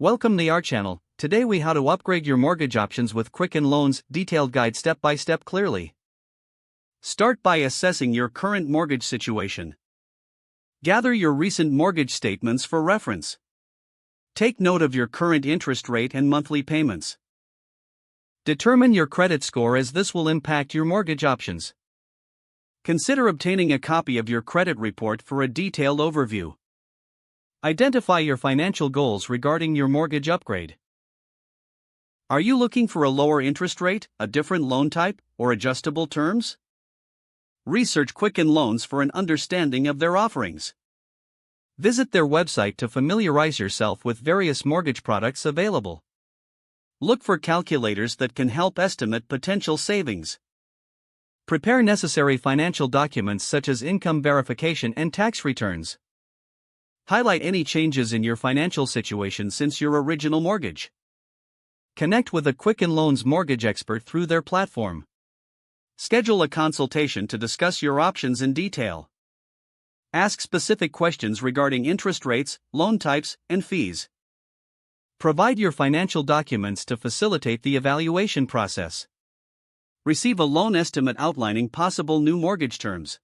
Welcome to our channel. Today we how to upgrade your mortgage options with Quicken Loans, detailed guide step by step clearly. Start by assessing your current mortgage situation. Gather your recent mortgage statements for reference. Take note of your current interest rate and monthly payments. Determine your credit score as this will impact your mortgage options. Consider obtaining a copy of your credit report for a detailed overview. Identify your financial goals regarding your mortgage upgrade. Are you looking for a lower interest rate, a different loan type, or adjustable terms? Research Quicken Loans for an understanding of their offerings. Visit their website to familiarize yourself with various mortgage products available. Look for calculators that can help estimate potential savings. Prepare necessary financial documents such as income verification and tax returns. Highlight any changes in your financial situation since your original mortgage. Connect with a Quicken Loans mortgage expert through their platform. Schedule a consultation to discuss your options in detail. Ask specific questions regarding interest rates, loan types, and fees. Provide your financial documents to facilitate the evaluation process. Receive a loan estimate outlining possible new mortgage terms.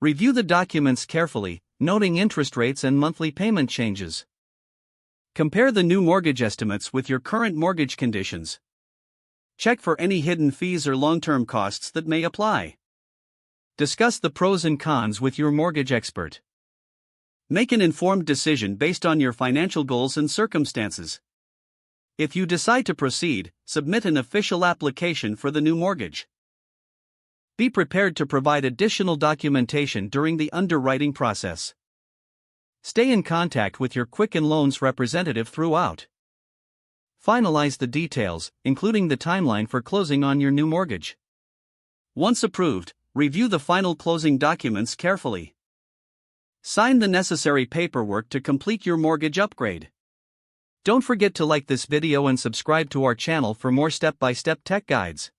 Review the documents carefully, noting interest rates and monthly payment changes. Compare the new mortgage estimates with your current mortgage conditions. Check for any hidden fees or long-term costs that may apply. Discuss the pros and cons with your mortgage expert. Make an informed decision based on your financial goals and circumstances. If you decide to proceed, submit an official application for the new mortgage. Be prepared to provide additional documentation during the underwriting process. Stay in contact with your Quicken Loans representative throughout. Finalize the details, including the timeline for closing on your new mortgage. Once approved, review the final closing documents carefully. Sign the necessary paperwork to complete your mortgage upgrade. Don't forget to like this video and subscribe to our channel for more step-by-step tech guides.